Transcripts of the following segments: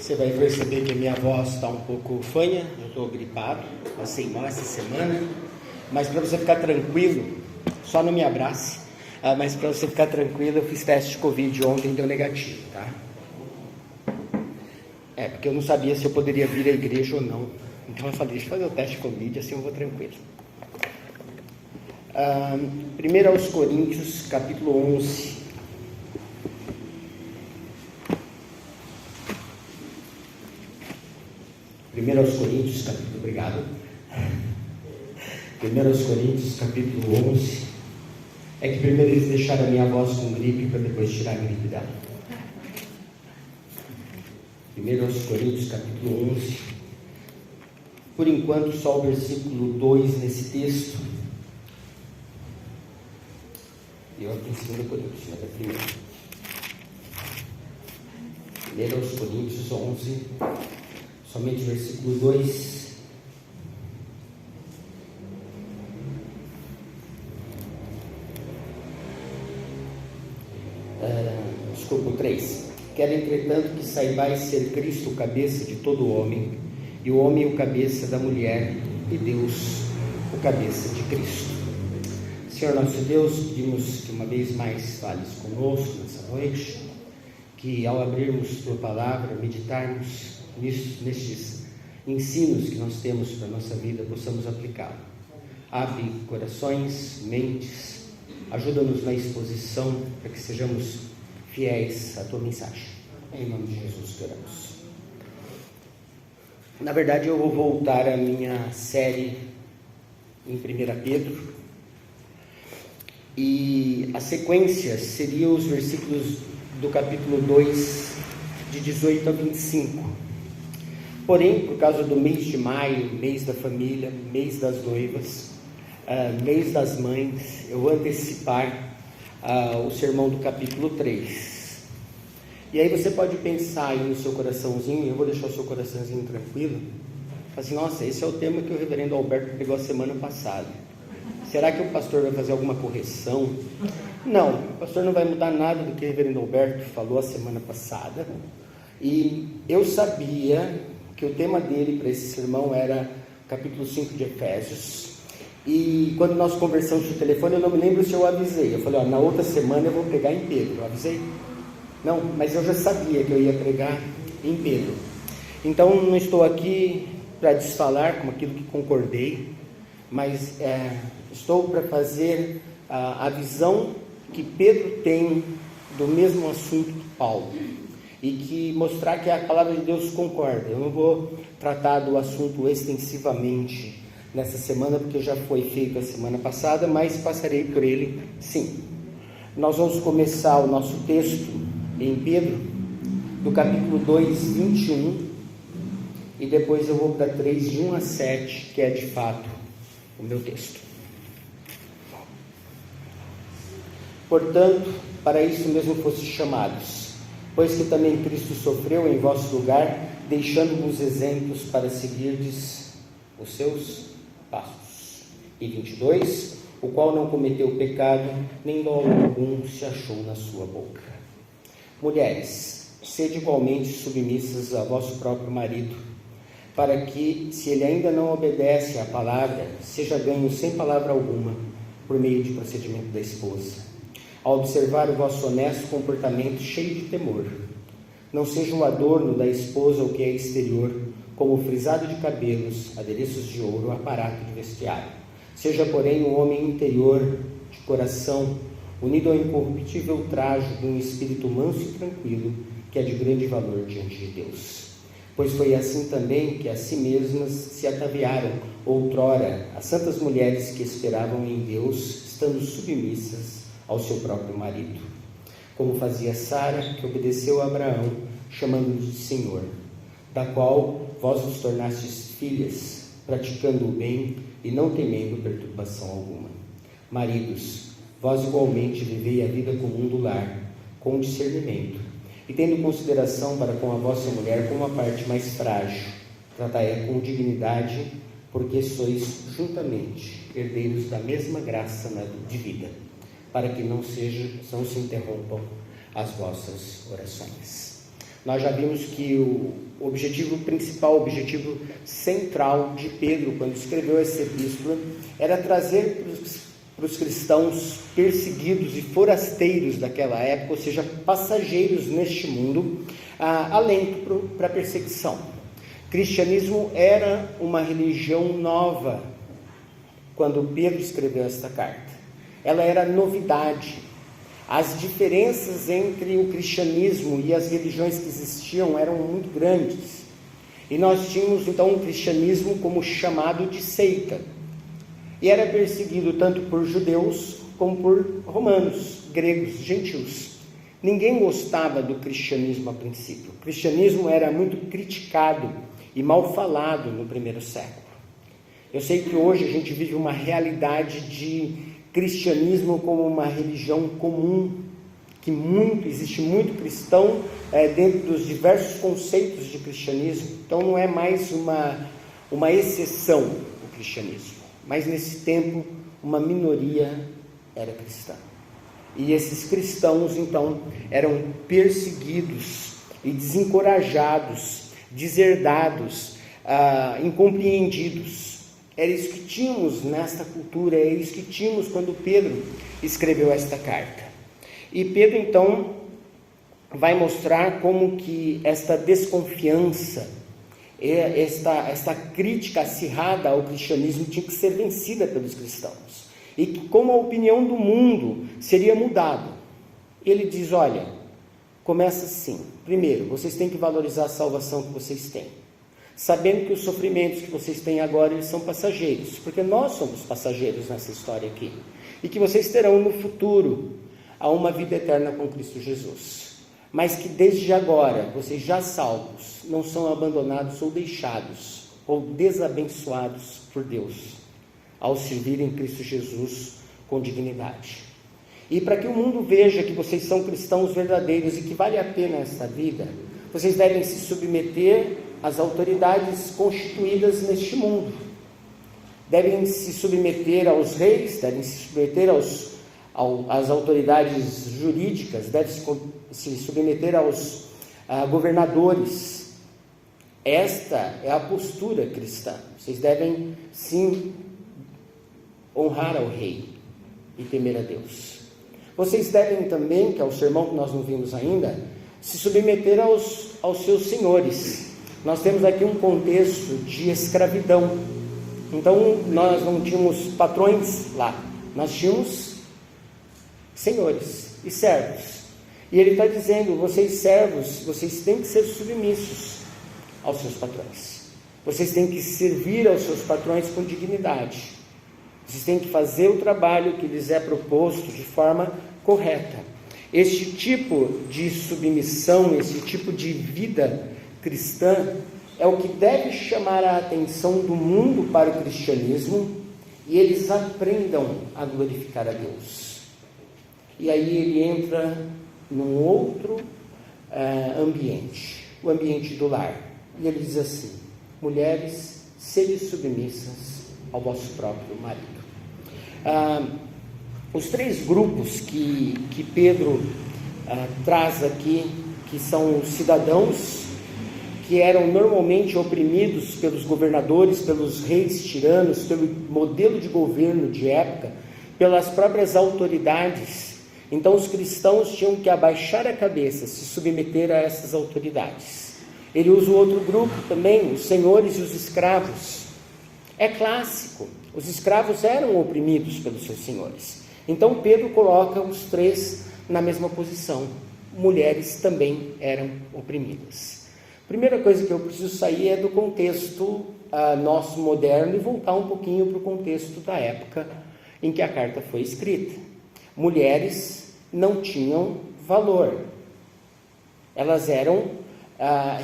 Você vai perceber que a minha voz está um pouco fanha, eu estou gripado, passei mal essa semana, mas para você ficar tranquilo, só não me abrace, mas para você ficar tranquilo, eu fiz teste de Covid ontem e deu negativo, tá? Porque eu não sabia se eu poderia vir à igreja ou não, então eu falei, deixa eu fazer o teste de Covid, assim eu vou tranquilo. 1 aos Coríntios, capítulo 11. 1 aos Coríntios, capítulo... Obrigado. 1 aos Coríntios, capítulo 11. É que primeiro eles deixaram a minha voz com gripe para depois tirar a gripe dela. 1 aos Coríntios, capítulo 11. Por enquanto, só o versículo 2 nesse texto. Eu aqui em 2 Coríntios, mas é primeiro. 1 aos Coríntios 11, somente o versículo 2. Desculpa, 3. Quero, entretanto, que saibais ser Cristo o cabeça de todo homem, e o homem o cabeça da mulher, e Deus o cabeça de Cristo. Senhor nosso Deus, pedimos que uma vez mais fales conosco nessa noite, que ao abrirmos Tua Palavra, meditarmos nestes ensinos que nós temos para a nossa vida, possamos aplicá-lo. Abre corações, mentes, ajuda-nos na exposição para que sejamos fiéis à Tua mensagem. Em nome de Jesus que oramos. Na verdade, eu vou voltar à minha série em 1 Pedro, e a sequência seria os versículos do capítulo 2, de 18 a 25. Porém, por causa do mês de maio, mês da família, mês das noivas, mês das mães, eu vou antecipar o sermão do capítulo 3. E aí você pode pensar aí no seu coraçãozinho, eu vou deixar o seu coraçãozinho tranquilo, assim, nossa, esse é o tema que o reverendo Alberto pegou a semana passada. Será que o pastor vai fazer alguma correção? Não, o pastor não vai mudar nada do que o reverendo Alberto falou a semana passada. E eu sabia que o tema dele para esse sermão era capítulo 5 de Efésios. E quando nós conversamos no telefone, eu não me lembro se eu avisei. Eu falei, na outra semana eu vou pregar em Pedro. Eu avisei? Não, mas eu já sabia que eu ia pregar em Pedro. Então não estou aqui para desfalar com aquilo que concordei, mas estou para fazer a visão que Pedro tem do mesmo assunto que Paulo, e que mostrar que a palavra de Deus concorda. Eu não vou tratar do assunto extensivamente nessa semana, porque já foi feito a semana passada, mas passarei por ele sim. Nós vamos começar o nosso texto em Pedro, do capítulo 2, 21, e depois eu vou para 3, de 1 a 7, que é de fato o meu texto. Portanto, para isso mesmo foste chamados, pois que também Cristo sofreu em vosso lugar, deixando-vos exemplos para seguirdes os seus passos. E 22, o qual não cometeu pecado, nem dolo algum se achou na sua boca. Mulheres, sede igualmente submissas a vosso próprio marido, para que, se ele ainda não obedece à palavra, seja ganho sem palavra alguma, por meio de procedimento da esposa. Ao observar o vosso honesto comportamento cheio de temor, não seja o adorno da esposa o que é exterior, como frisado de cabelos, adereços de ouro, aparato de vestiário. Seja, porém, um homem interior, de coração, unido ao incorruptível trajo de um espírito manso e tranquilo, que é de grande valor diante de Deus. Pois foi assim também que a si mesmas se ataviaram outrora as santas mulheres que esperavam em Deus, estando submissas ao seu próprio marido. Como fazia Sara, que obedeceu a Abraão, chamando-o de Senhor, da qual vós vos tornastes filhas, praticando o bem e não temendo perturbação alguma. Maridos, vós igualmente vivei a vida comum do lar, com discernimento, e tendo consideração para com a vossa mulher como a parte mais frágil, tratai-a com dignidade, porque sois juntamente herdeiros da mesma graça de vida, para que não se interrompam as vossas orações. Nós já vimos que o objetivo principal, o objetivo central de Pedro, quando escreveu essa epístola, era trazer para os cristãos perseguidos e forasteiros daquela época, ou seja, passageiros neste mundo, alento para a perseguição. O cristianismo era uma religião nova quando Pedro escreveu esta carta. Ela era novidade. As diferenças entre o cristianismo e as religiões que existiam eram muito grandes. E nós tínhamos então um cristianismo como chamado de seita. E era perseguido tanto por judeus como por romanos, gregos, gentios. Ninguém gostava do cristianismo a princípio. O cristianismo era muito criticado e mal falado no primeiro século. Eu sei que hoje a gente vive uma realidade de cristianismo como uma religião comum, que existe muito cristão dentro dos diversos conceitos de cristianismo. Então não é mais uma exceção o cristianismo, mas nesse tempo uma minoria era cristã. E esses cristãos então eram perseguidos e desencorajados, deserdados, incompreendidos. Era isso que tínhamos nesta cultura, era isso que tínhamos quando Pedro escreveu esta carta. E Pedro, então, vai mostrar como que esta desconfiança, esta crítica acirrada ao cristianismo tinha que ser vencida pelos cristãos. E que como a opinião do mundo seria mudada. Ele diz, olha, começa assim. Primeiro, vocês têm que valorizar a salvação que vocês têm, sabendo que os sofrimentos que vocês têm agora, eles são passageiros, porque nós somos passageiros nessa história aqui, e que vocês terão no futuro uma vida eterna com Cristo Jesus, mas que desde agora, vocês já salvos, não são abandonados ou deixados, ou desabençoados por Deus, ao servirem Cristo Jesus com dignidade. E para que o mundo veja que vocês são cristãos verdadeiros e que vale a pena esta vida, vocês devem se submeter às autoridades constituídas neste mundo. Devem se submeter aos reis, devem se submeter às autoridades jurídicas, devem se submeter aos governadores. Esta é a postura cristã. Vocês devem, sim, honrar ao rei e temer a Deus. Vocês devem também, que é o sermão que nós não vimos ainda, se submeter aos seus senhores. Nós temos aqui um contexto de escravidão. Então, nós não tínhamos patrões lá. Nós tínhamos senhores e servos. E ele está dizendo, vocês servos, vocês têm que ser submissos aos seus patrões. Vocês têm que servir aos seus patrões com dignidade. Vocês têm que fazer o trabalho que lhes é proposto de forma correta. Este tipo de submissão, esse tipo de vida cristã é o que deve chamar a atenção do mundo para o cristianismo e eles aprendam a glorificar a Deus. E aí ele entra num outro ambiente, o ambiente do lar. E ele diz assim, mulheres, sede submissas ao vosso próprio marido. Os três grupos que Pedro traz aqui, que são cidadãos que eram normalmente oprimidos pelos governadores, pelos reis tiranos, pelo modelo de governo de época, pelas próprias autoridades. Então os cristãos tinham que abaixar a cabeça, se submeter a essas autoridades. Ele usa o outro grupo também, os senhores e os escravos. É clássico, os escravos eram oprimidos pelos seus senhores. Então Pedro coloca os três na mesma posição. Mulheres também eram oprimidas. Primeira coisa que eu preciso sair é do contexto nosso moderno e voltar um pouquinho para o contexto da época em que a carta foi escrita. Mulheres não tinham valor. Elas eram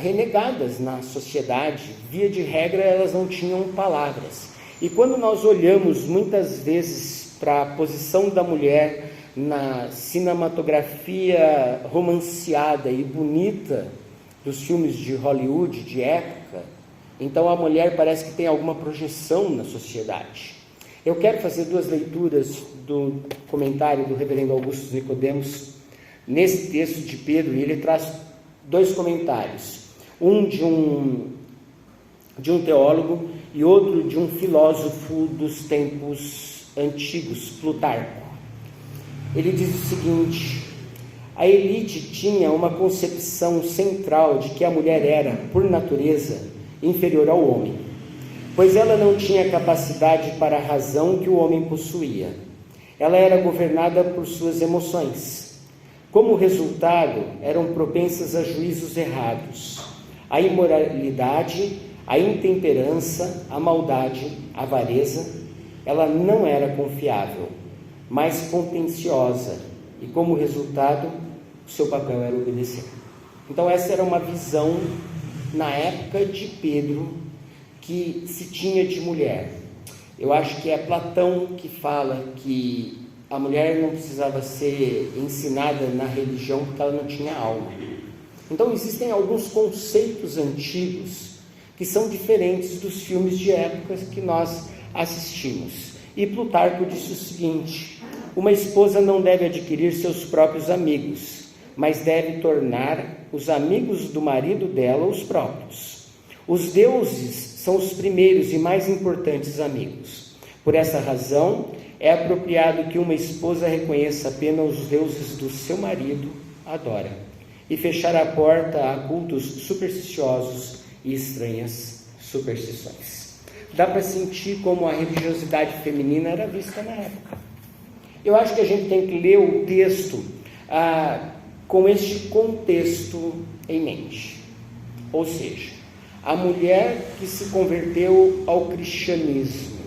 renegadas na sociedade. Via de regra, elas não tinham palavras. E quando nós olhamos muitas vezes para a posição da mulher na cinematografia romanceada e bonita dos filmes de Hollywood, de época, então a mulher parece que tem alguma projeção na sociedade. Eu quero fazer duas leituras do comentário do reverendo Augusto Nicodemos nesse texto de Pedro, e ele traz dois comentários, um de um teólogo e outro de um filósofo dos tempos antigos, Plutarco. Ele diz o seguinte: a elite tinha uma concepção central de que a mulher era, por natureza, inferior ao homem, pois ela não tinha capacidade para a razão que o homem possuía. Ela era governada por suas emoções. Como resultado, eram propensas a juízos errados, a imoralidade, a intemperança, a maldade, a avareza. Ela não era confiável, mas contenciosa, e como resultado, o seu papel era obedecer. Então essa era uma visão, na época de Pedro, que se tinha de mulher. Eu acho que é Platão que fala que a mulher não precisava ser ensinada na religião porque ela não tinha alma. Então existem alguns conceitos antigos que são diferentes dos filmes de época que nós assistimos. E Plutarco disse o seguinte: uma esposa não deve adquirir seus próprios amigos, mas deve tornar os amigos do marido dela os próprios. Os deuses são os primeiros e mais importantes amigos. Por essa razão, é apropriado que uma esposa reconheça apenas os deuses do seu marido, adora, e fechar a porta a cultos supersticiosos e estranhas superstições. Dá para sentir como a religiosidade feminina era vista na época. Eu acho que a gente tem que ler o texto com este contexto em mente. Ou seja, a mulher que se converteu ao cristianismo,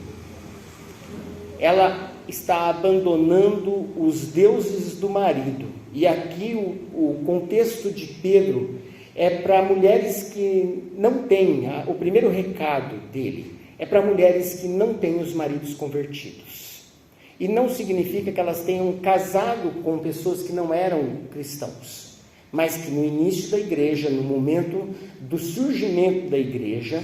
ela está abandonando os deuses do marido. E aqui o contexto de Pedro é para mulheres que não têm, o primeiro recado dele é para mulheres que não têm os maridos convertidos. E não significa que elas tenham casado com pessoas que não eram cristãos, mas que no início da igreja, no momento do surgimento da igreja,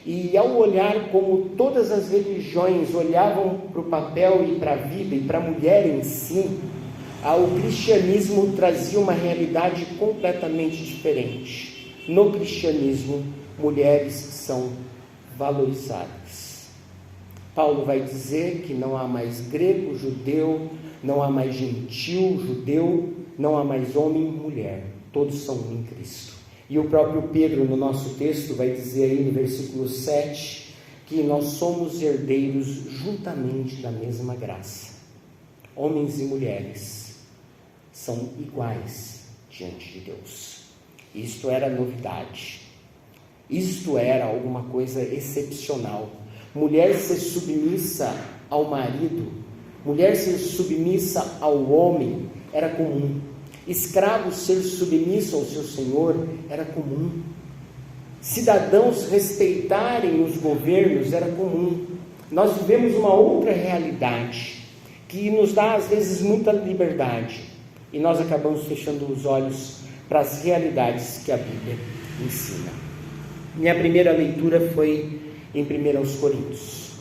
e ao olhar como todas as religiões olhavam para o papel e para a vida e para a mulher em si, o cristianismo trazia uma realidade completamente diferente. No cristianismo, mulheres são valorizadas. Paulo vai dizer que não há mais grego, judeu, não há mais gentil, judeu, não há mais homem e mulher. Todos são um em Cristo. E o próprio Pedro, no nosso texto, vai dizer aí no versículo 7, que nós somos herdeiros juntamente da mesma graça. Homens e mulheres são iguais diante de Deus. Isto era novidade. Isto era alguma coisa excepcional. Mulher ser submissa ao marido, mulher ser submissa ao homem, era comum. Escravo ser submisso ao seu senhor era comum. Cidadãos respeitarem os governos era comum. Nós vivemos uma outra realidade que nos dá às vezes muita liberdade e nós acabamos fechando os olhos para as realidades que a Bíblia ensina. Minha primeira leitura foi em 1 Coríntios,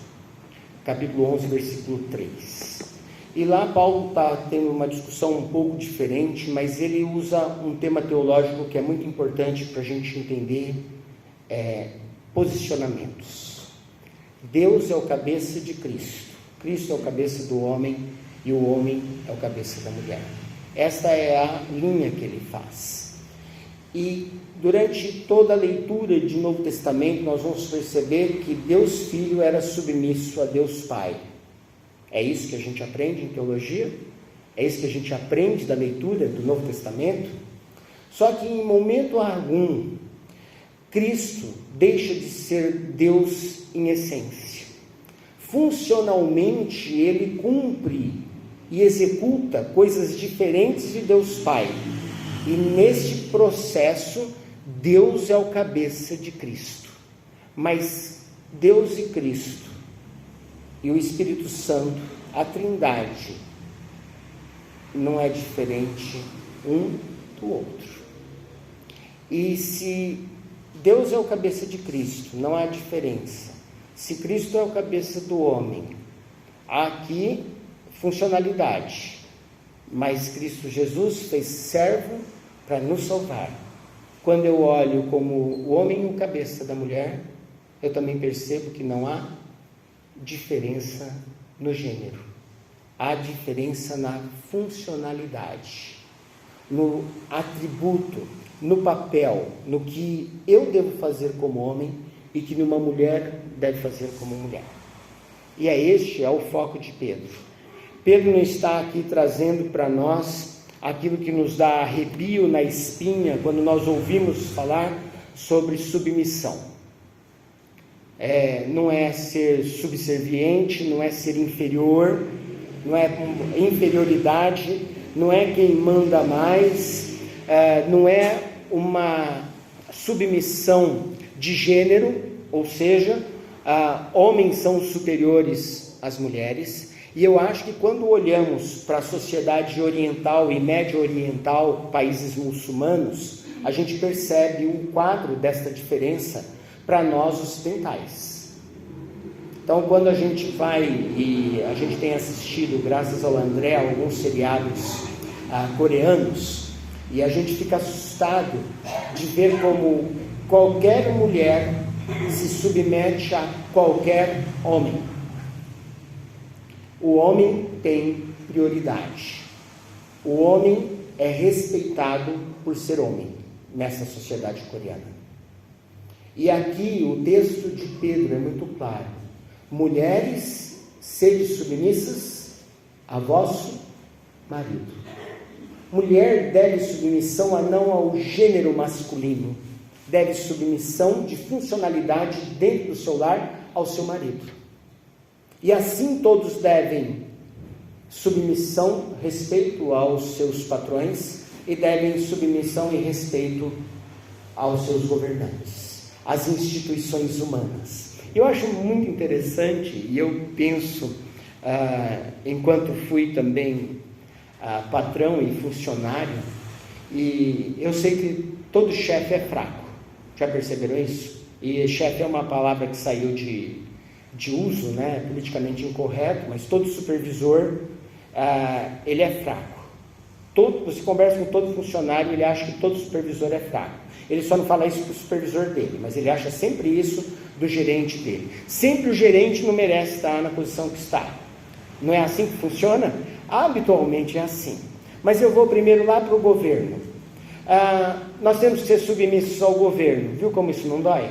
capítulo 11, versículo 3. E lá Paulo está tendo uma discussão um pouco diferente, mas ele usa um tema teológico que é muito importante para a gente entender posicionamentos. Deus é o cabeça de Cristo, Cristo é o cabeça do homem e o homem é o cabeça da mulher. Esta é a linha que ele faz. E durante toda a leitura de Novo Testamento nós vamos perceber que Deus Filho era submisso a Deus Pai. É isso que a gente aprende em teologia? É isso que a gente aprende da leitura do Novo Testamento? Só que em momento algum, Cristo deixa de ser Deus em essência. Funcionalmente, ele cumpre e executa coisas diferentes de Deus Pai. E neste processo, Deus é o cabeça de Cristo. Mas Deus e Cristo e o Espírito Santo, a Trindade, não é diferente um do outro. E se Deus é o cabeça de Cristo, não há diferença. Se Cristo é o cabeça do homem, há aqui funcionalidade. Mas Cristo Jesus fez servo para nos salvar. quando eu olho como o homem o cabeça da mulher, eu também percebo que não há diferença no gênero. Há diferença na funcionalidade, no atributo, no papel, no que eu devo fazer como homem e que uma mulher deve fazer como mulher. E este é o foco de Pedro. Pedro não está aqui trazendo para nós aquilo que nos dá arrepio na espinha quando nós ouvimos falar sobre submissão. Não é ser subserviente, não é ser inferior, não é inferioridade, não é quem manda mais, não é uma submissão de gênero, ou seja, homens são superiores às mulheres. E eu acho que quando olhamos para a sociedade oriental e médio oriental, países muçulmanos, a gente percebe o quadro desta diferença para nós ocidentais. Então, quando a gente vai, e a gente tem assistido, graças ao André, alguns seriados coreanos, e a gente fica assustado de ver como qualquer mulher se submete a qualquer homem. O homem tem prioridade. O homem é respeitado por ser homem nessa sociedade coreana. E aqui o texto de Pedro é muito claro. Mulheres, sede submissas a vosso marido. Mulher deve submissão não ao gênero masculino, deve submissão de funcionalidade dentro do seu lar ao seu marido. E assim todos devem submissão, respeito aos seus patrões e devem submissão e respeito aos seus governantes, às instituições humanas. Eu acho muito interessante, e eu penso, enquanto fui também patrão e funcionário, e eu sei que todo chefe é fraco. Já perceberam isso? E chefe é uma palavra que saiu de uso, né, politicamente incorreto, mas todo supervisor, ele é fraco. Você conversa com todo funcionário, ele acha que todo supervisor é fraco. Ele só não fala isso para o supervisor dele, mas ele acha sempre isso do gerente dele. Sempre o gerente não merece estar na posição que está. Não é assim que funciona? Habitualmente é assim. Mas eu vou primeiro lá para o governo. Nós temos que ser submissos ao governo. Viu como isso não dói?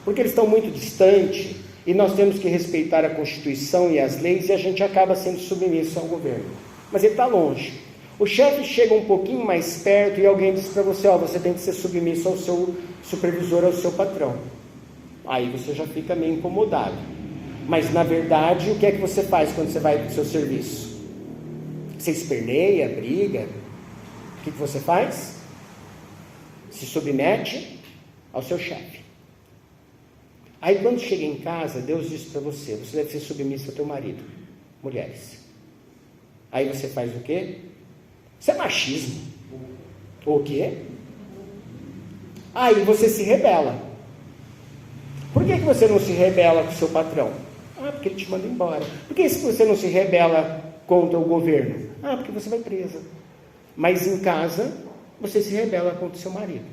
Porque eles estão muito distantes e nós temos que respeitar a Constituição e as leis e a gente acaba sendo submisso ao governo. Mas ele está longe. O chefe chega um pouquinho mais perto e alguém diz para você, você tem que ser submisso ao seu supervisor, ao seu patrão. Aí você já fica meio incomodado. Mas na verdade, o que é que você faz quando você vai para o seu serviço? Você esperneia, briga? O que você faz? Se submete ao seu chefe. Aí quando chega em casa, Deus diz para você, você deve ser submisso ao teu marido. Mulheres. Aí você faz o quê? Isso é machismo. O quê? Aí você se rebela. Por que você não se rebela com o seu patrão? Porque ele te manda embora. Por que você não se rebela contra o governo? Porque você vai presa. Mas em casa, você se rebela contra o seu marido.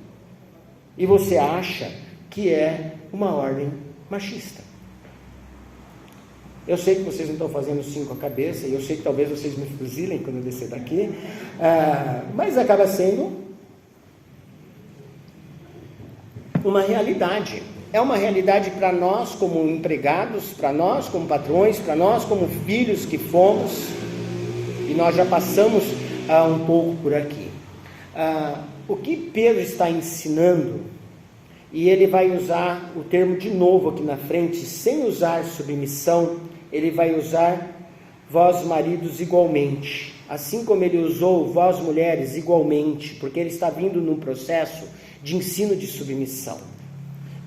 E você acha que é uma ordem machista. Eu sei que vocês não estão fazendo sim com a cabeça, e eu sei que talvez vocês me fuzilem quando eu descer daqui, mas acaba sendo uma realidade. É uma realidade para nós como empregados, para nós como patrões, para nós como filhos que fomos, e nós já passamos um pouco por aqui. O que Pedro está ensinando, e ele vai usar o termo de novo aqui na frente, sem usar submissão, ele vai usar vós maridos igualmente, assim como ele usou vós mulheres igualmente, porque ele está vindo num processo de ensino de submissão.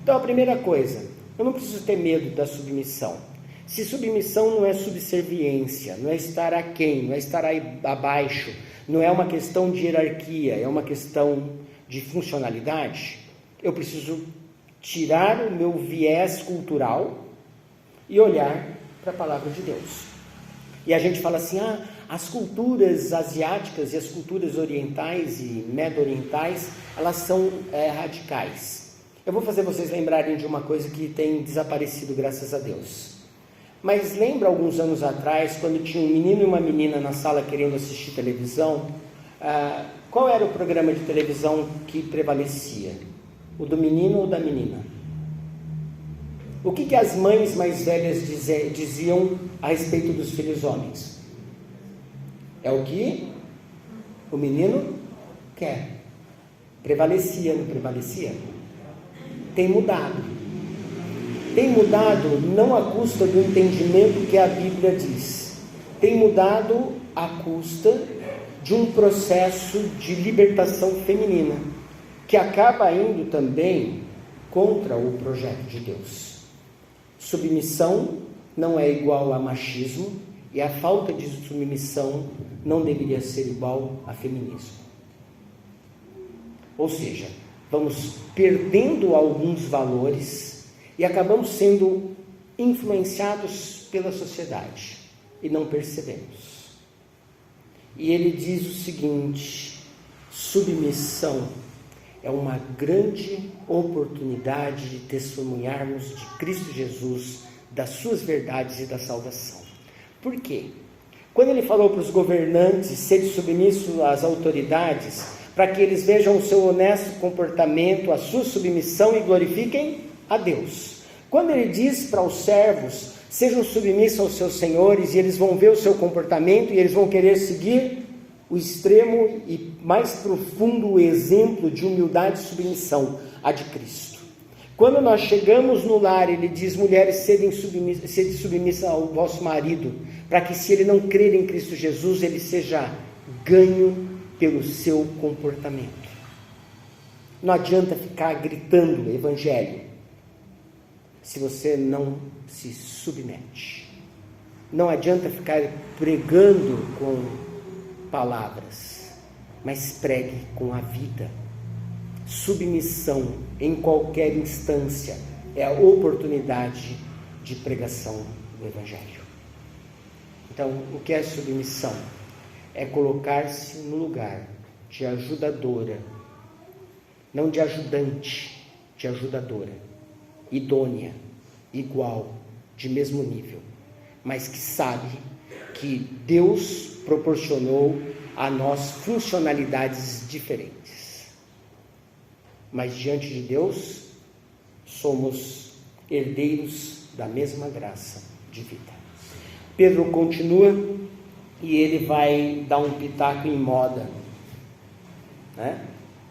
Então a primeira coisa, eu não preciso ter medo da submissão. Se submissão não é subserviência, não é estar aquém, não é estar abaixo, não é uma questão de hierarquia, é uma questão de funcionalidade, eu preciso tirar o meu viés cultural e olhar para a palavra de Deus. E a gente fala assim, as culturas asiáticas e as culturas orientais e medo-orientais, elas são radicais. Eu vou fazer vocês lembrarem de uma coisa que tem desaparecido, graças a Deus. Mas lembra alguns anos atrás, quando tinha um menino e uma menina na sala querendo assistir televisão, qual era o programa de televisão que prevalecia? O do menino ou da menina? O que as mães mais velhas diziam a respeito dos filhos homens? É o que o menino quer. Prevalecia, não prevalecia? Tem mudado. Tem mudado não à custa do entendimento que a Bíblia diz. Tem mudado à custa de um processo de libertação feminina, que acaba indo também contra o projeto de Deus. Submissão não é igual a machismo, e a falta de submissão não deveria ser igual a feminismo. Ou seja, vamos perdendo alguns valores e acabamos sendo influenciados pela sociedade e não percebemos. E ele diz o seguinte: submissão é uma grande oportunidade de testemunharmos de Cristo Jesus, das suas verdades e da salvação. Por quê? Quando ele falou para os governantes serem submissos às autoridades, para que eles vejam o seu honesto comportamento, a sua submissão e glorifiquem a Deus. Quando ele diz para os servos, sejam submissos aos seus senhores, e eles vão ver o seu comportamento e eles vão querer seguir o extremo e mais profundo exemplo de humildade e submissão, a de Cristo. Quando nós chegamos no lar, ele diz: mulheres, sede submissas ao vosso marido, para que, se ele não crer em Cristo Jesus, ele seja ganho pelo seu comportamento. Não adianta ficar gritando o evangelho se você não se submete. Não adianta ficar pregando com palavras, mas pregue com a vida. Submissão em qualquer instância é a oportunidade de pregação do evangelho. Então, o que é submissão? É colocar-se no lugar de ajudadora, não de ajudante, de ajudadora, idônea, igual, de mesmo nível, mas que sabe que Deus proporcionou a nós funcionalidades diferentes. Mas diante de Deus, somos herdeiros da mesma graça de vida. Pedro continua e ele vai dar um pitaco em moda, né?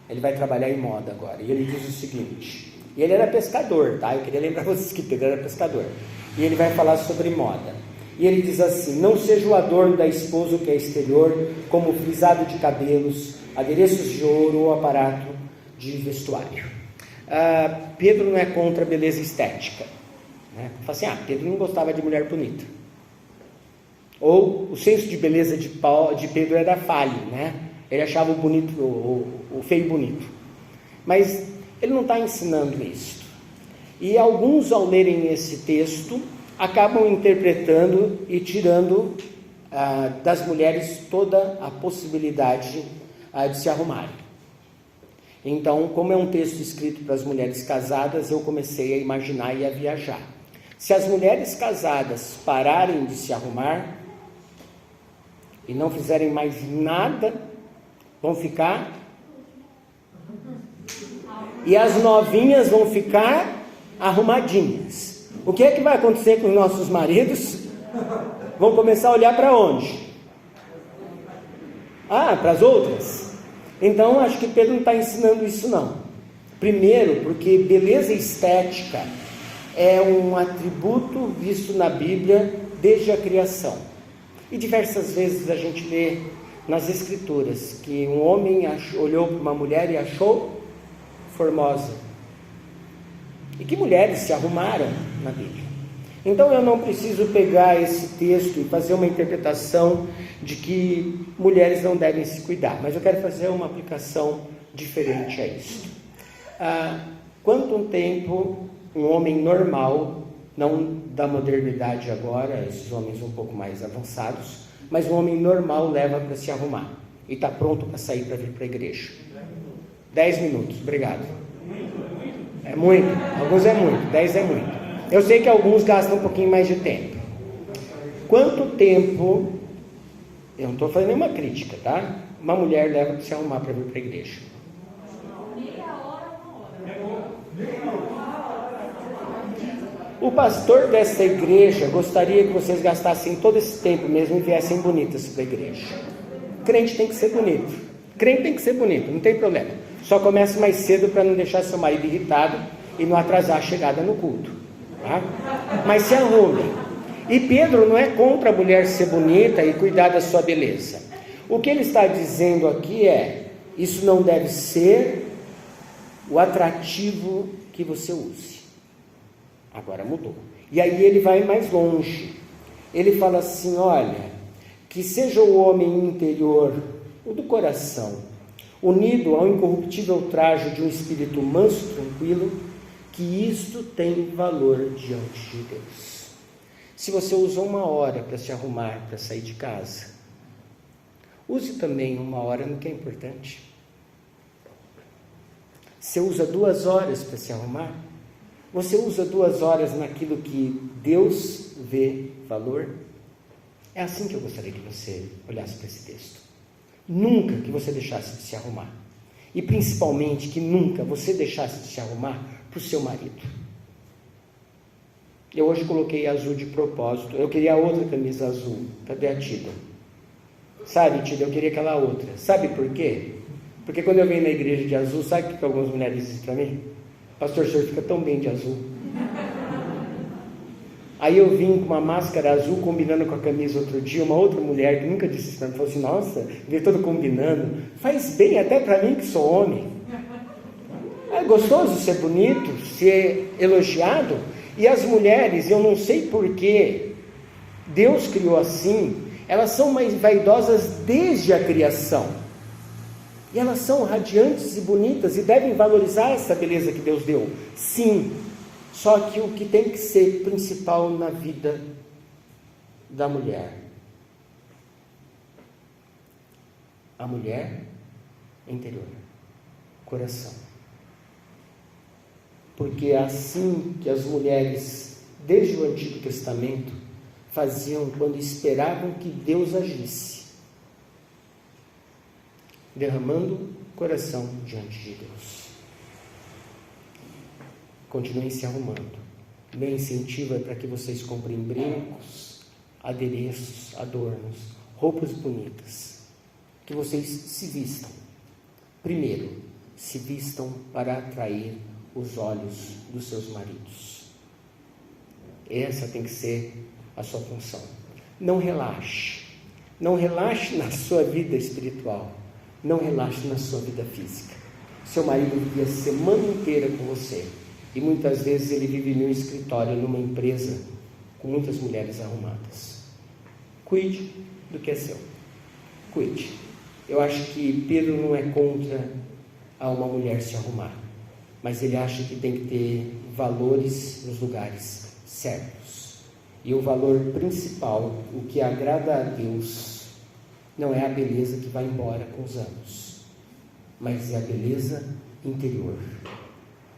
Ele vai trabalhar em moda agora. E ele diz o seguinte, e ele era pescador, tá? Eu queria lembrar vocês que Pedro era pescador. E ele vai falar sobre moda. E ele diz assim: não seja o adorno da esposa o que é exterior, como frisado de cabelos, adereços de ouro ou aparato de vestuário. Pedro não é contra a beleza estética, né? Fala assim: Pedro não gostava de mulher bonita. Ou o senso de beleza de Pedro era falho, né? Ele achava o bonito, o feio bonito. Mas ele não está ensinando isso. E alguns, ao lerem esse texto, acabam interpretando e tirando das mulheres toda a possibilidade de se arrumarem. Então, como é um texto escrito para as mulheres casadas, eu comecei a imaginar e a viajar. Se as mulheres casadas pararem de se arrumar e não fizerem mais nada, vão ficar... E as novinhas vão ficar arrumadinhas. O que é que vai acontecer com os nossos maridos? Vão começar a olhar para onde? Para as outras? Então, acho que Pedro não está ensinando isso não. Primeiro, porque beleza estética é um atributo visto na Bíblia desde a criação. E diversas vezes a gente lê nas Escrituras que um homem olhou para uma mulher e achou formosa. E que mulheres se arrumaram na Bíblia. Então eu não preciso pegar esse texto e fazer uma interpretação de que mulheres não devem se cuidar, mas eu quero fazer uma aplicação diferente a isso. Quanto tempo um homem normal, não da modernidade agora, esses homens um pouco mais avançados, mas um homem normal leva para se arrumar e está pronto para sair para vir para a igreja? 10 minutos, obrigado. É muito, alguns é muito, 10 é muito. Eu sei que alguns gastam um pouquinho mais de tempo. Quanto tempo, eu não estou fazendo nenhuma crítica, tá? Uma mulher leva para se arrumar para vir para a igreja? O pastor dessa igreja gostaria que vocês gastassem todo esse tempo mesmo e viessem bonitas para a igreja. Crente tem que ser bonito. Crente tem que ser bonito, não tem problema. Só comece mais cedo para não deixar seu marido irritado e não atrasar a chegada no culto. Tá? Mas se arrumem. E Pedro não é contra a mulher ser bonita e cuidar da sua beleza. O que ele está dizendo aqui é: isso não deve ser o atrativo que você use. Agora mudou. E aí ele vai mais longe. Ele fala assim: olha, que seja o homem interior, o do coração, unido ao incorruptível traje de um espírito manso e tranquilo, que isto tem valor diante de Deus. Se você usou 1 hora para se arrumar, para sair de casa, use também 1 hora no que é importante. Você usa 2 horas para se arrumar? Você usa 2 horas naquilo que Deus vê valor? É assim que eu gostaria que você olhasse para esse texto. Nunca que você deixasse de se arrumar. E principalmente que nunca você deixasse de se arrumar para o seu marido. Eu hoje coloquei azul de propósito. Eu queria outra camisa azul. Cadê a Tida? Sabe, Tida, eu queria aquela outra. Sabe por quê? Porque quando eu venho na igreja de azul, sabe o que algumas mulheres dizem para mim? Pastor, o senhor fica tão bem de azul. Aí eu vim com uma máscara azul combinando com a camisa outro dia. Uma outra mulher que nunca disse isso para mim, falou assim: nossa, veio todo combinando. Faz bem até para mim que sou homem. É gostoso ser bonito, ser elogiado. E as mulheres, eu não sei porquê, Deus criou assim, elas são mais vaidosas desde a criação. E elas são radiantes e bonitas e devem valorizar essa beleza que Deus deu. Sim, só que o que tem que ser principal na vida da mulher, a mulher interior, coração. Porque é assim que as mulheres, desde o Antigo Testamento, faziam quando esperavam que Deus agisse, derramando coração diante de Deus. Continuem se arrumando. Meu incentivo é para que vocês comprem brincos, adereços, adornos, roupas bonitas, que vocês se vistam. Primeiro, se vistam para atrair os olhos dos seus maridos. Essa tem que ser a sua função. Não relaxe. Não relaxe na sua vida espiritual. Não relaxe na sua vida física. Seu marido vive a semana inteira com você. E muitas vezes ele vive em um escritório, numa empresa, com muitas mulheres arrumadas. Cuide do que é seu. Cuide. Eu acho que Pedro não é contra a uma mulher se arrumar. Mas ele acha que tem que ter valores nos lugares certos. E o valor principal, o que agrada a Deus, não é a beleza que vai embora com os anos, mas é a beleza interior.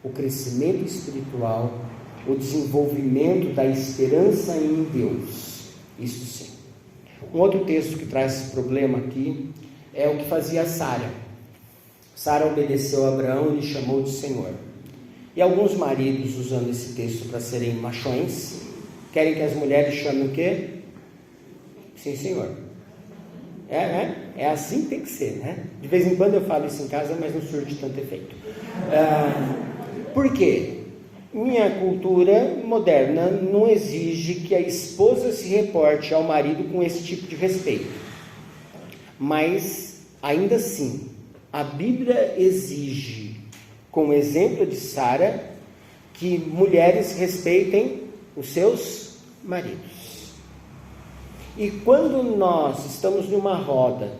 O crescimento espiritual, o desenvolvimento da esperança em Deus. Isso sim. Um outro texto que traz esse problema aqui é o que fazia Sara. Sara obedeceu a Abraão e lhe chamou de Senhor. E alguns maridos, usando esse texto para serem machões, querem que as mulheres chamem o quê? Sim, Senhor. É assim que tem que ser, né? De vez em quando eu falo isso em casa, mas não surge tanto efeito. Por quê? Minha cultura moderna não exige que a esposa se reporte ao marido com esse tipo de respeito. Mas, ainda assim, a Bíblia exige, com o exemplo de Sara, que mulheres respeitem os seus maridos. E quando nós estamos numa roda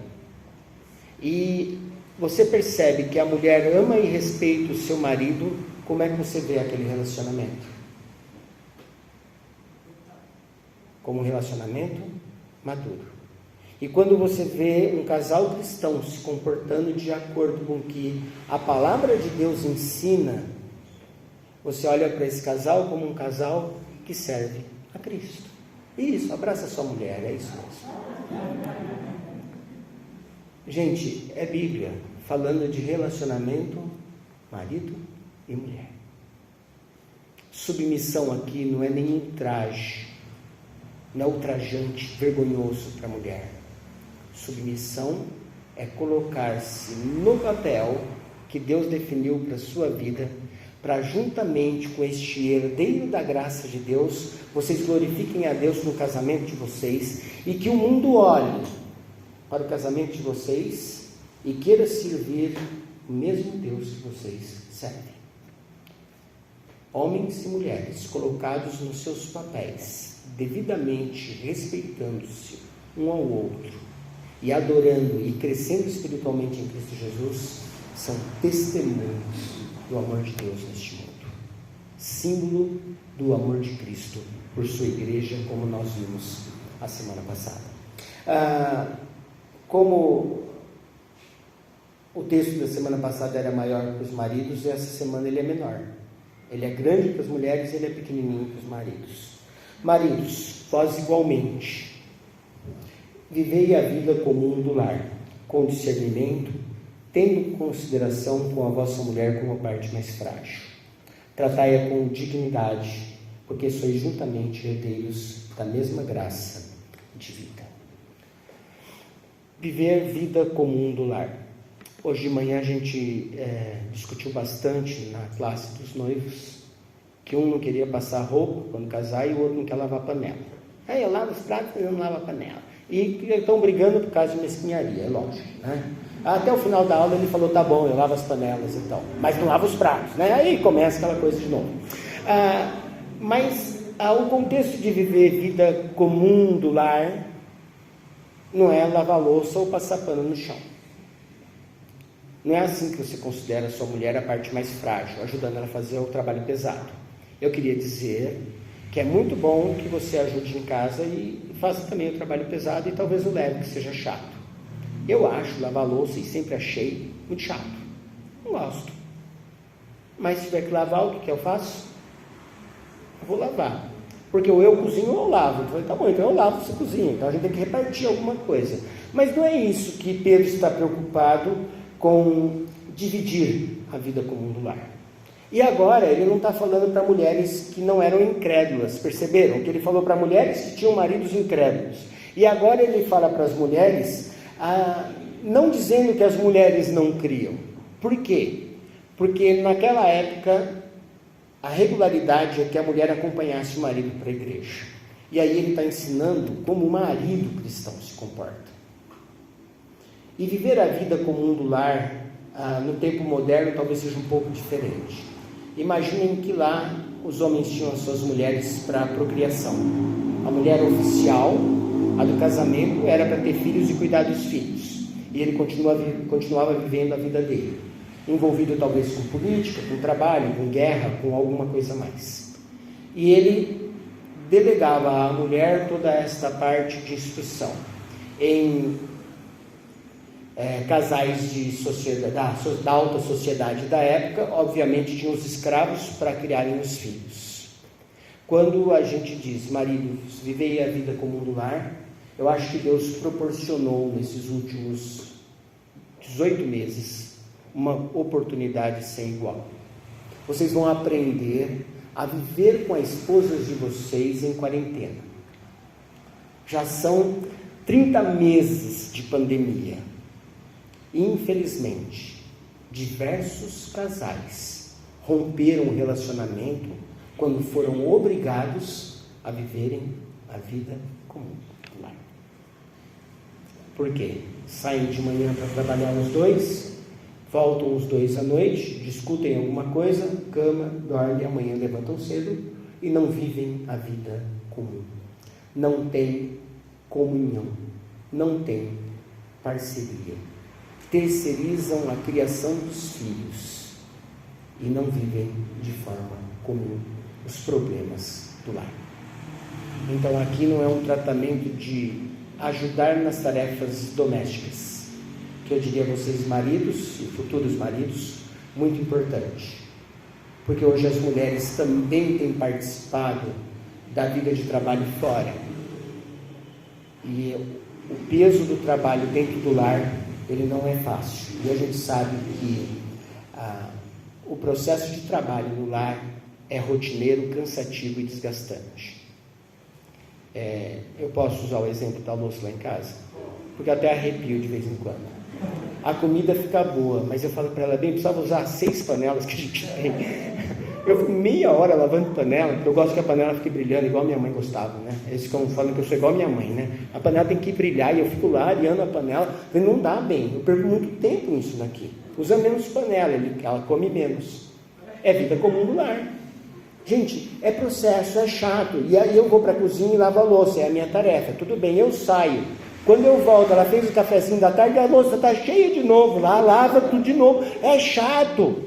e você percebe que a mulher ama e respeita o seu marido, como é que você vê aquele relacionamento? Como um relacionamento maduro. E quando você vê um casal cristão se comportando de acordo com o que a palavra de Deus ensina, você olha para esse casal como um casal que serve a Cristo. Isso, abraça sua mulher, é isso mesmo. Gente, é Bíblia falando de relacionamento marido e mulher. Submissão aqui não é nenhum traje, não é ultrajante, vergonhoso para a mulher. Submissão é colocar-se no papel que Deus definiu para a sua vida, para juntamente com este herdeiro da graça de Deus, vocês glorifiquem a Deus no casamento de vocês, e que o mundo olhe para o casamento de vocês e queira servir o mesmo Deus que vocês servem. Homens e mulheres colocados nos seus papéis, devidamente respeitando-se um ao outro e adorando e crescendo espiritualmente em Cristo Jesus, são testemunhos do amor de Deus neste mundo, símbolo do amor de Cristo por sua igreja, como nós vimos a semana passada. Como o texto da semana passada era maior para os maridos, essa semana ele é menor. Ele é grande para as mulheres e ele é pequenininho para os maridos. Maridos, vós igualmente, vivei a vida comum do lar, com discernimento, tendo consideração com a vossa mulher como a parte mais frágil. Tratai-a com dignidade, porque sois juntamente herdeiros da mesma graça de vida. Viver vida comum do lar. Hoje de manhã a gente discutiu bastante na classe dos noivos, que um não queria passar roupa quando casar e o outro não quer lavar panela. Aí eu lavo os pratos e eu não lavo a panela. E estão brigando por causa de mesquinharia, é lógico, né? Até o final da aula ele falou, tá bom, eu lavo as panelas e tal, mas não lavo os pratos, né? Aí começa aquela coisa de novo. Mas o contexto de viver vida comum do lar não é lavar louça ou passar pano no chão. Não é assim que você considera a sua mulher a parte mais frágil, ajudando ela a fazer o trabalho pesado. Eu queria dizer que é muito bom que você ajude em casa e faça também o trabalho pesado e talvez o leve, que seja chato. Eu acho lavar louça, e sempre achei, muito chato. Não gosto. Mas se tiver que lavar, o que eu faço? Eu vou lavar. Porque ou eu cozinho ou eu lavo. Eu falei, tá bom, então eu lavo, você cozinha. Então a gente tem que repartir alguma coisa. Mas não é isso que Pedro está preocupado com dividir a vida comum do lar. E agora ele não está falando para mulheres que não eram incrédulas. Perceberam que ele falou para mulheres que tinham maridos incrédulos. E agora ele fala para as mulheres, não dizendo que as mulheres não criam. Por quê? Porque naquela época a regularidade é que a mulher acompanhasse o marido para a igreja. E aí ele está ensinando como o marido cristão se comporta. E viver a vida comum do lar no tempo moderno talvez seja um pouco diferente. Imaginem que lá os homens tinham as suas mulheres para a procriação. A mulher oficial, a do casamento, era para ter filhos e cuidar dos filhos. E ele continuava vivendo a vida dele, envolvido talvez com política, com trabalho, com guerra, com alguma coisa mais. E ele delegava à mulher toda esta parte de instrução. Em casais da alta sociedade da época, obviamente tinham os escravos para criarem os filhos. Quando a gente diz, maridos, vivei a vida comum do lar, eu acho que Deus proporcionou nesses últimos 18 meses uma oportunidade sem igual. Vocês vão aprender a viver com as esposas de vocês em quarentena. Já são 30 meses de pandemia. Infelizmente, diversos casais romperam o relacionamento quando foram obrigados a viverem a vida comum do lar. Por quê? Saem de manhã para trabalhar os dois, voltam os dois à noite, discutem alguma coisa, cama, dormem, amanhã levantam cedo e não vivem a vida comum. Não tem comunhão, não tem parceria. Terceirizam a criação dos filhos e não vivem de forma comum os problemas do lar. Então aqui não é um tratamento de ajudar nas tarefas domésticas, que eu diria a vocês, maridos e futuros maridos, muito importante, porque hoje as mulheres também têm participado da vida de trabalho fora, e o peso do trabalho dentro do lar, ele não é fácil, e a gente sabe que o processo de trabalho no lar é rotineiro, cansativo e desgastante. Eu posso usar o exemplo do almoço lá em casa, porque até arrepio de vez em quando. A comida fica boa, mas eu falo para ela, bem, precisava usar 6 panelas que a gente tem. Eu fico meia hora lavando panela, porque eu gosto que a panela fique brilhando, igual minha mãe gostava, né? Eles ficam falando que eu sou igual minha mãe, né? A panela tem que brilhar, e eu fico lá areando a panela, e não dá bem, eu perco muito tempo nisso daqui. Usa menos panela, ela come menos. É vida comum do lar. Gente, é processo, é chato, e aí eu vou para a cozinha e lavo a louça, é a minha tarefa, tudo bem, eu saio. Quando eu volto, ela fez o cafezinho da tarde, a louça está cheia de novo, lá lava tudo de novo, é chato.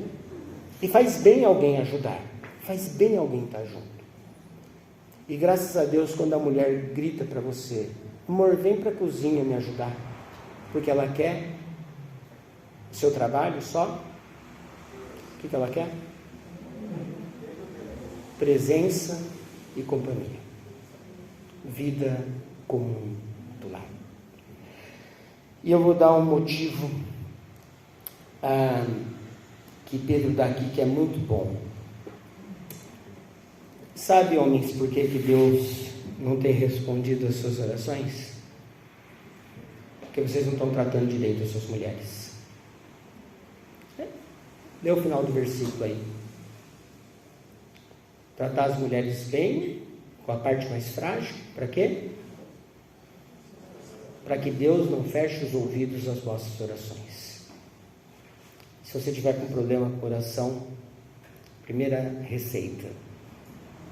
E faz bem alguém ajudar, faz bem alguém estar junto. E graças a Deus, quando a mulher grita para você, amor, vem para a cozinha me ajudar, porque ela quer o seu trabalho só, o que ela quer? Presença e companhia, vida comum do lar. E eu vou dar um motivo que Pedro dá aqui, que é muito bom. Sabe, homens, por que Deus não tem respondido às suas orações? Porque vocês não estão tratando direito as suas mulheres. Lê o final do versículo aí. Tratar as mulheres bem, com a parte mais frágil, para quê? Para que Deus não feche os ouvidos às vossas orações. Se você tiver com problema com oração, primeira receita,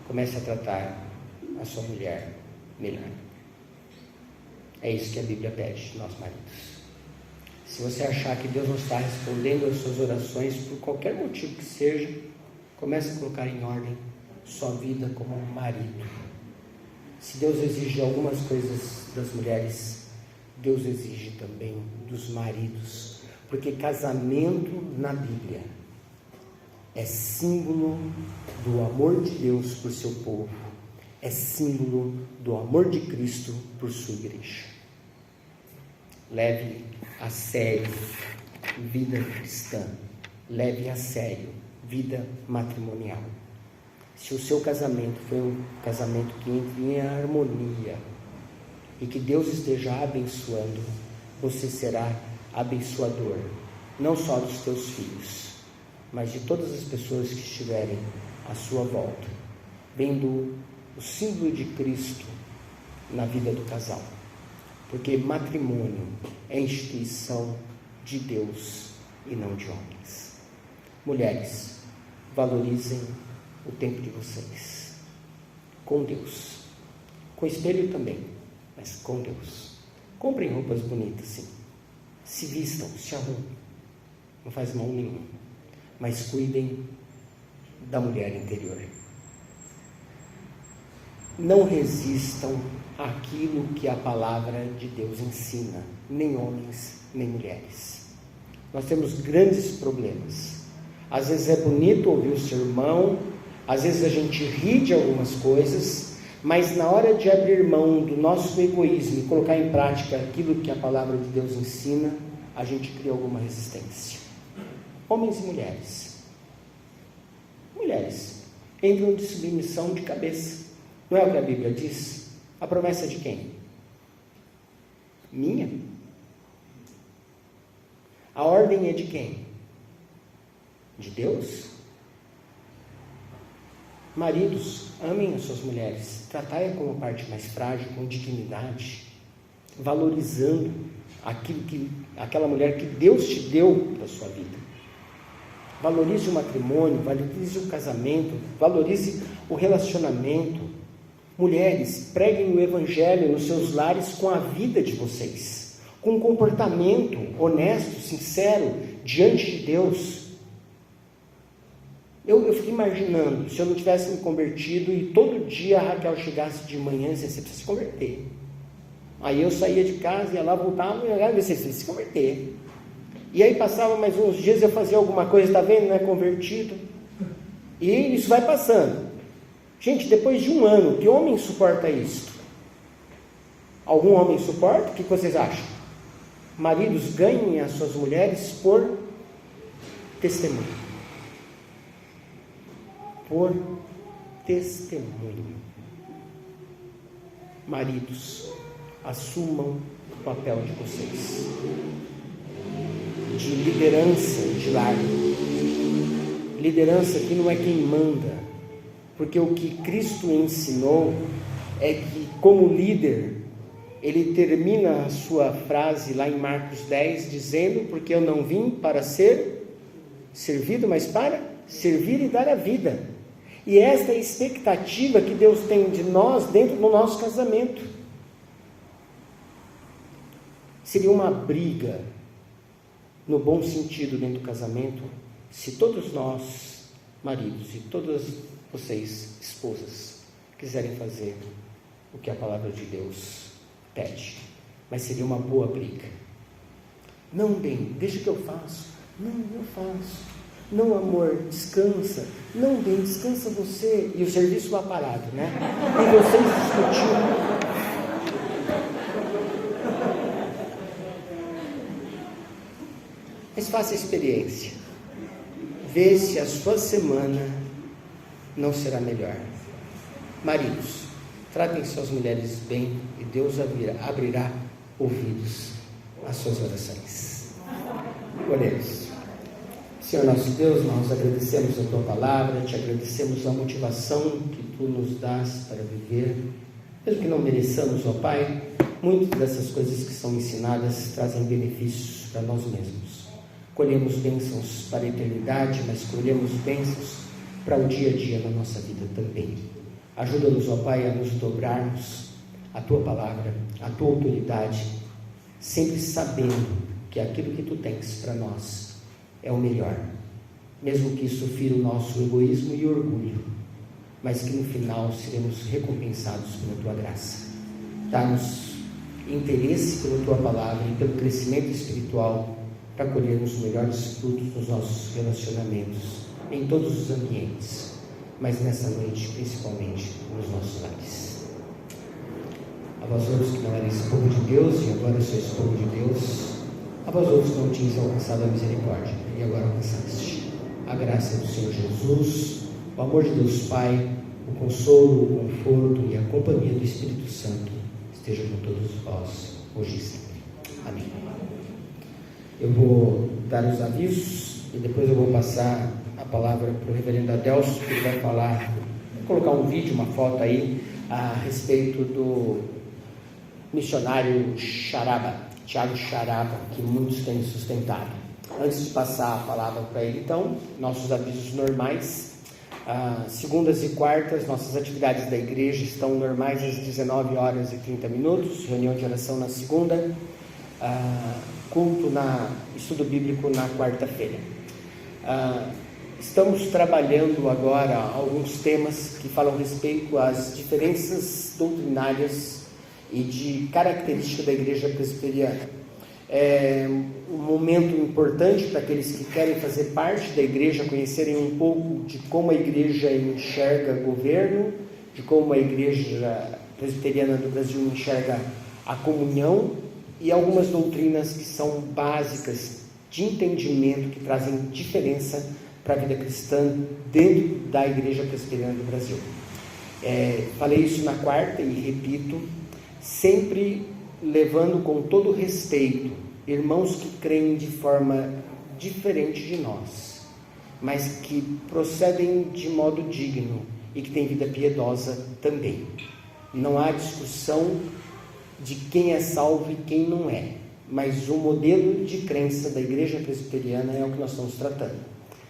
comece a tratar a sua mulher melhor. É isso que a Bíblia pede de nós maridos. Se você achar que Deus não está respondendo às suas orações, por qualquer motivo que seja, comece a colocar em ordem sua vida como um marido. Se Deus exige algumas coisas das mulheres, Deus exige também dos maridos, porque casamento na Bíblia é símbolo do amor de Deus por seu povo, é símbolo do amor de Cristo por sua igreja. Leve a sério vida cristã, leve a sério vida matrimonial. Se o seu casamento foi um casamento que entre em harmonia e que Deus esteja abençoando, você será abençoador, não só dos teus filhos, mas de todas as pessoas que estiverem à sua volta, vendo o símbolo de Cristo na vida do casal. Porque matrimônio é instituição de Deus e não de homens. Mulheres, valorizem o tempo de vocês com Deus, com espelho também, mas com Deus. Comprem roupas bonitas, sim, se vistam, se arrumem, não faz mal nenhum, mas cuidem da mulher interior. Não resistam àquilo que a palavra de Deus ensina, nem homens, nem mulheres. Nós temos grandes problemas. Às vezes é bonito ouvir o sermão, às vezes a gente ri de algumas coisas, mas na hora de abrir mão do nosso egoísmo e colocar em prática aquilo que a palavra de Deus ensina, a gente cria alguma resistência. Homens e mulheres. Mulheres entram de submissão de cabeça. Não é o que a Bíblia diz? A promessa é de quem? Minha? A ordem é de quem? De Deus? Maridos, amem as suas mulheres, tratai-a como parte mais frágil, com dignidade, valorizando aquela mulher que Deus te deu para a sua vida. Valorize o matrimônio, valorize o casamento, valorize o relacionamento. Mulheres, preguem o Evangelho nos seus lares com a vida de vocês, com um comportamento honesto, sincero, diante de Deus. Eu fico imaginando, se eu não tivesse me convertido e todo dia a Raquel chegasse de manhã e dissesse, você precisa se converter. Aí eu saía de casa, ia lá, voltava, e você se converter. E aí passava mais uns dias, eu fazia alguma coisa, está vendo, não é convertido. E isso vai passando. Gente, depois de um ano, que homem suporta isso? Algum homem suporta? O que vocês acham? Maridos, ganhem as suas mulheres por testemunho. Por testemunho. Maridos, assumam o papel de vocês, de liderança de lar. Liderança que não é quem manda, porque o que Cristo ensinou é que, como líder, ele termina a sua frase lá em Marcos 10, dizendo: porque eu não vim para ser servido, mas para servir e dar a vida. E esta é a expectativa que Deus tem de nós dentro do nosso casamento. Seria uma briga, no bom sentido, dentro do casamento, se todos nós, maridos, e todas vocês, esposas, quiserem fazer o que a palavra de Deus pede. Mas seria uma boa briga. Não, bem, deixa que eu faço. Não, eu faço. Não, amor, descansa. Não, bem, descansa você. E o serviço lá parado, né? E vocês discutindo. Mas faça a experiência. Vê se a sua semana não será melhor. Maridos, tratem suas mulheres bem e Deus abrirá ouvidos às suas orações. Oremos. Senhor nosso Deus, nós agradecemos a Tua palavra, Te agradecemos a motivação que Tu nos dás para viver, mesmo que não mereçamos, ó Pai. Muitas dessas coisas que são ensinadas trazem benefícios para nós mesmos. Colhemos bênçãos para a eternidade, mas colhemos bênçãos para o dia a dia na nossa vida também. Ajuda-nos, ó Pai, a nos dobrarmos à Tua palavra, à Tua autoridade, sempre sabendo que aquilo que Tu tens para nós é o melhor, mesmo que isso fira o nosso egoísmo e orgulho, mas que no final seremos recompensados pela Tua graça. Dá-nos interesse pela Tua palavra e pelo crescimento espiritual para colhermos os melhores frutos dos nossos relacionamentos, em todos os ambientes, mas nessa noite, principalmente nos nossos lares. A vós outros que não erais povo de Deus e agora sois povo de Deus, a vós outros que não tinhas alcançado a misericórdia e agora alcançaste a graça do Senhor Jesus, o amor de Deus Pai, o consolo, o conforto e a companhia do Espírito Santo esteja com todos vós, hoje e sempre. Amém. Eu vou dar os avisos e depois eu vou passar a palavra para o reverendo Adelso, que vai falar, vou colocar um vídeo, uma foto aí, a respeito do missionário Tiago Charaba, que muitos têm sustentado. Antes de passar a palavra para ele, então, nossos avisos normais. Segundas e quartas, nossas atividades da igreja estão normais às 19 horas e 30 minutos, reunião de oração na segunda, culto estudo bíblico na quarta-feira. Estamos trabalhando agora alguns temas que falam a respeito às diferenças doutrinárias e de característica da igreja presbiteriana. É um momento importante para aqueles que querem fazer parte da igreja, conhecerem um pouco de como a igreja enxerga governo, de como a igreja presbiteriana do Brasil enxerga a comunhão e algumas doutrinas que são básicas de entendimento, que trazem diferença para a vida cristã dentro da igreja presbiteriana do Brasil. Falei isso na quarta e repito, sempre levando com todo respeito irmãos que creem de forma diferente de nós, mas que procedem de modo digno e que têm vida piedosa também. Não há discussão de quem é salvo e quem não é, mas o modelo de crença da igreja presbiteriana é o que nós estamos tratando.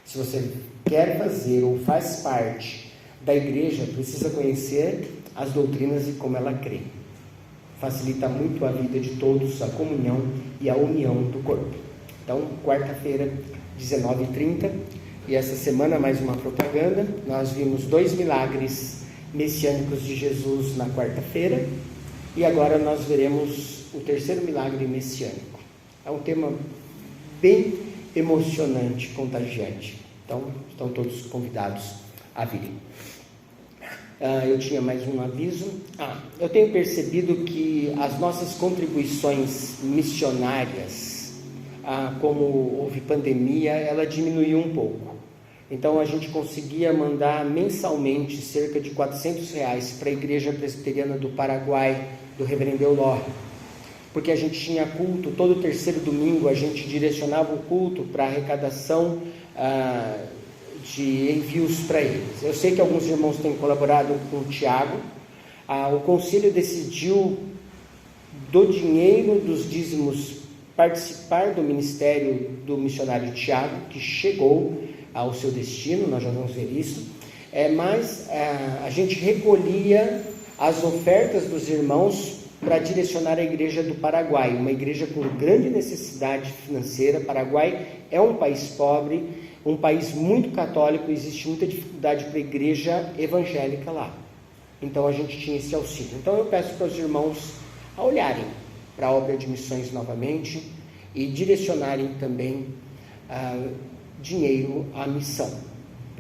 Se você quer fazer ou faz parte da igreja, precisa conhecer as doutrinas e como ela crê. Facilita muito a vida de todos, a comunhão e a união do corpo. Então, quarta-feira, 19h30, e essa semana mais uma propaganda. Nós vimos 2 milagres messiânicos de Jesus na quarta-feira, E agora nós veremos o terceiro milagre messiânico. É um tema bem emocionante, contagiante. Então, estão todos convidados a virem. Eu tinha mais um aviso. Eu tenho percebido que as nossas contribuições missionárias, como houve pandemia, ela diminuiu um pouco. Então a gente conseguia mandar mensalmente cerca de R$400 para a Igreja Presbiteriana do Paraguai, do Reverendo Eulório, porque a gente tinha culto, todo terceiro domingo a gente direcionava o culto para arrecadação de envios para eles. Eu sei que alguns irmãos têm colaborado com o Tiago. O Conselho decidiu do dinheiro dos dízimos participar do ministério do missionário Tiago, que chegou ao seu destino, nós já vamos ver isso, mas a gente recolhia as ofertas dos irmãos para direcionar a igreja do Paraguai, uma igreja com grande necessidade financeira. O Paraguai é um país pobre, um país muito católico, existe muita dificuldade para a igreja evangélica lá. Então a gente tinha esse auxílio. Então eu peço para os irmãos a olharem para a obra de missões novamente e direcionarem também dinheiro à missão.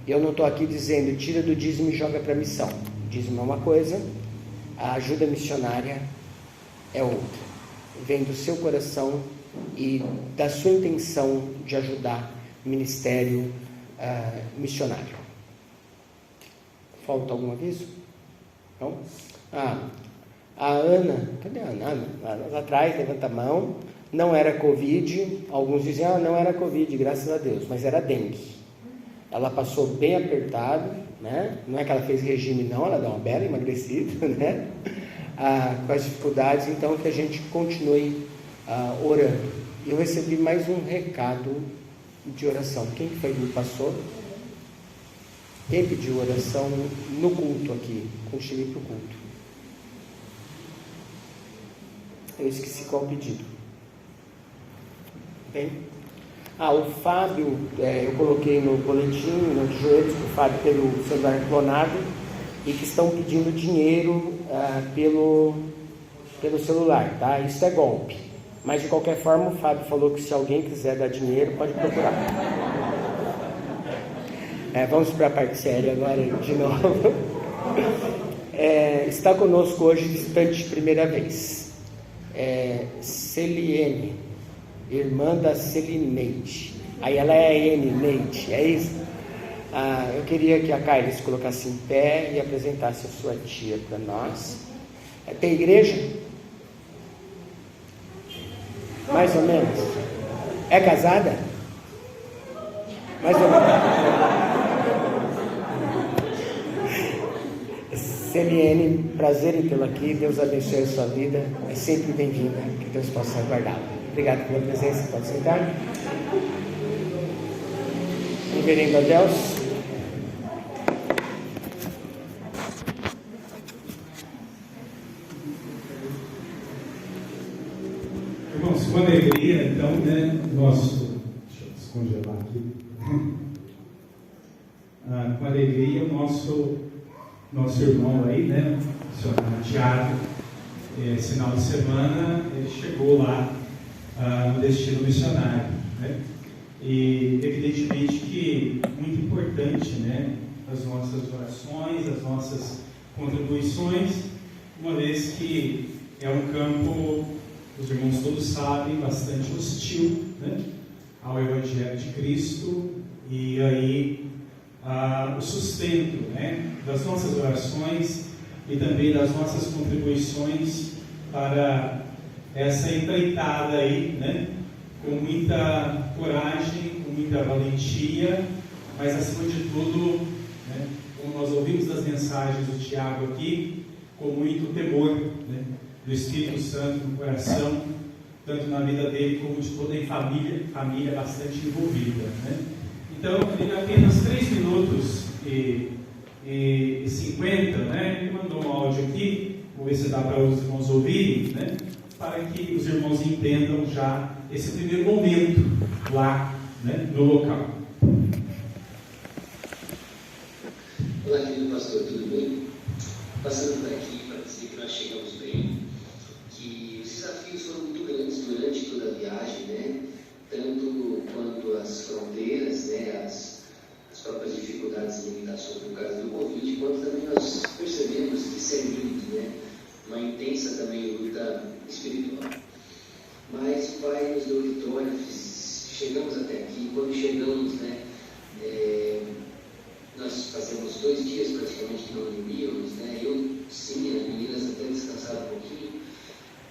Eu não estou aqui dizendo tira do dízimo e joga para a missão. O dízimo é uma coisa, a ajuda missionária é outra. Vem do seu coração e da sua intenção de ajudar o ministério missionário. Falta algum aviso? Não? A Ana, cadê a Ana? Lá atrás, levanta a mão. Não era Covid, alguns dizem, não era Covid, graças a Deus, mas era dengue. Ela passou bem apertado, né? Não é que ela fez regime não, ela deu uma bela emagrecida, né? Com as dificuldades, então que a gente continue orando. Eu recebi mais um recado de oração. Quem foi que me passou? Quem pediu oração no culto aqui? Quando cheguei para o culto. Eu esqueci qual o pedido. Bem? O Fábio, eu coloquei no boletim, de joelhos, que o Fábio teve o celular clonado e que estão pedindo dinheiro pelo celular, tá? Isso é golpe. Mas de qualquer forma, o Fábio falou que se alguém quiser dar dinheiro, pode procurar. Vamos para a parte séria agora, de novo. Está conosco hoje visitante de primeira vez. Celiene, irmã da Celineide. Aí ela é Neide, é isso? Eu queria que a Kylie se colocasse em pé e apresentasse a sua tia para nós. Tem igreja? Mais ou menos. É casada? Mais ou menos. Celiene, prazer em tê-la aqui. Deus abençoe a sua vida. É sempre bem-vinda. Que Deus possa guardá-la. Obrigado pela presença. Pode sentar. Reverendo Adelso. Irmãos, com alegria, então, né, deixa eu descongelar aqui. Com alegria, o nosso irmão aí, né, o senhor Tiago, esse final de semana, ele chegou lá no destino missionário, né? E evidentemente que muito importante, né, as nossas orações, as nossas contribuições, uma vez que é um campo, os irmãos todos sabem, bastante hostil, né, ao Evangelho de Cristo, e aí o sustento, né, das nossas orações e também das nossas contribuições para essa empreitada aí, né, com muita coragem, com muita valentia, mas acima de tudo, né, como nós ouvimos das mensagens do Tiago aqui, com muito temor, né, do Espírito Santo no coração, tanto na vida dele como de toda a família bastante envolvida, né? Então, em apenas 3 minutos e 50, né, ele mandou um áudio aqui, vou ver se dá para os irmãos ouvirem, né, para que os irmãos entendam já esse primeiro momento lá, né, no local. Olá, querido pastor, tudo bem? Passando por aqui para dizer que nós chegamos bem, E os desafios foram muito grandes durante toda a viagem, né? Tanto quanto as fronteiras, né? As próprias dificuldades e limitações por causa do Covid, quanto também nós percebemos discernimento, né? Uma intensa também luta espiritual. Mas o Pai nos deu vitória, chegamos até aqui. Quando chegamos, né? Nós fazemos 2 dias praticamente que não dormíamos, né? Eu, sim, as meninas até descansaram um pouquinho.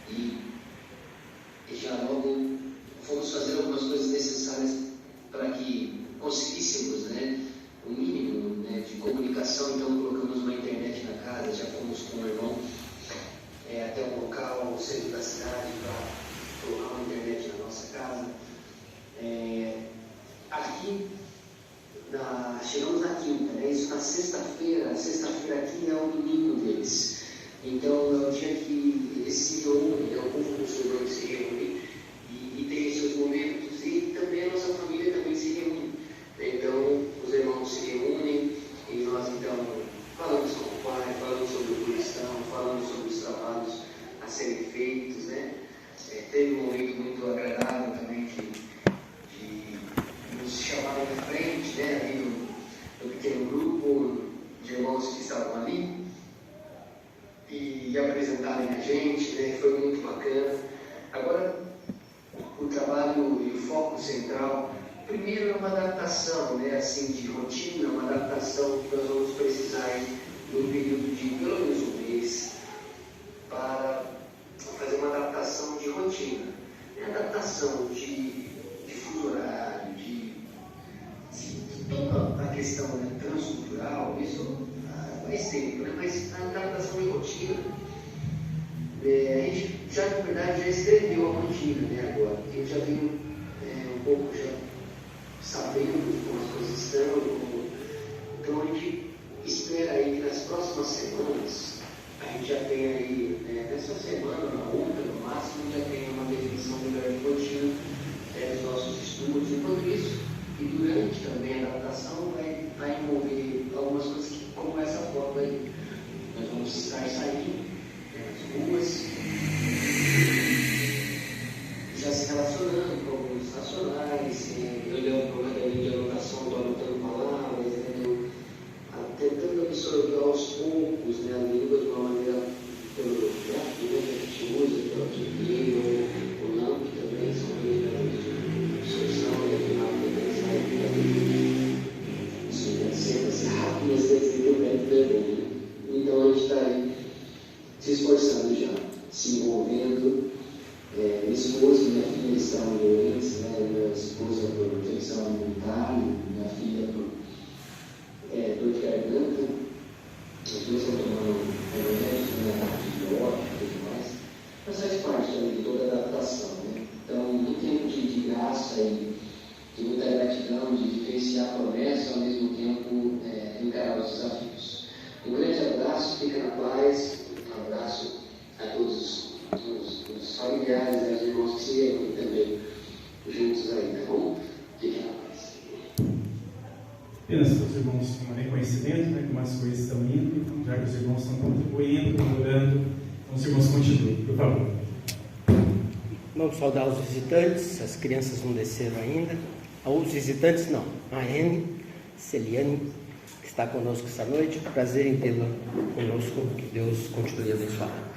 E já logo fomos fazer algumas coisas necessárias para que conseguíssemos, né, o mínimo, né, de comunicação. Então colocamos uma internet na casa, já fomos com o irmão até um local, o centro da cidade, para colocar uma internet na nossa casa. Aqui, chegamos na quinta, né, isso na sexta-feira. A sexta-feira aqui é o domingo deles. Então é o dia que eles se reúnem, né, o povo muçulmano se reúne e tem seus momentos, e também a nossa família também se reúne. Então os irmãos se reúnem e nós então falamos com o Pai, falamos sobre o cristão, falamos sobre os trabalhos a serem feitos, né? Teve um momento muito agradável também de nos chamarem à frente, né? Ali no pequeno grupo de irmãos que estavam ali e apresentarem a gente, né? Foi muito bacana. Agora, o trabalho e o foco central, primeiro é uma adaptação, né? Assim, de rotina, uma adaptação que nós vamos precisar aí no período de pelo menos um mês para fazer uma adaptação de rotina, né? Adaptação de fuso horário, de toda a questão, né, transcultural, isso mais tempo, né? Mas a adaptação de rotina, a gente já, na verdade, já escreveu a rotina, né, agora, porque eu já venho um pouco já sabendo como as coisas estão, então a gente espera aí que nas próximas semanas a gente já tenha aí, nessa semana, na outra, no máximo, já tenha uma definição melhor de rotina dos nossos estudos. Enquanto isso, e durante também a adaptação, vai envolver algumas coisas que, como essa foto aí, nós vamos estar saindo nas ruas, já se relacionando com alguns nacionais, olhando para uma galinha de anotação, estou anotando palavras, tentando absorver aos poucos, né, a língua de uma maneira pelo gráfico, né, que a gente usa, pelo arquiteiro, o LAMP também, são dois métodos de absorção, e afinal também sai isso deve ser rápido, mas deve ser o método é bom. Então a gente está aí se esforçando já, se envolvendo. Minha esposa e minha filha estão doentes, né? Minha esposa por infecção alimentar, minha filha por dor de garganta. As duas estão tomando remédios, né? Antibiótico e tudo mais. Mas faz parte também de toda a adaptação, né? Então, um tempo de graça e de muita gratidão, de vivenciar a promessa, ao mesmo tempo encarar os desafios. Um grande abraço, fica na paz. Um abraço a todos os familiares, né, os irmãos que se reúnem também juntos aí, tá bom? Fiquem na paz. Apenas para os irmãos um reconhecimento, né, como as coisas estão indo, então, já que os irmãos estão contribuindo, colaborando, então os irmãos continuem, por favor. Vamos saudar os visitantes, as crianças não desceram ainda. Os visitantes não, a Anne, Celiane, que está conosco essa noite, prazer em tê-la conosco, que Deus continue a abençoar.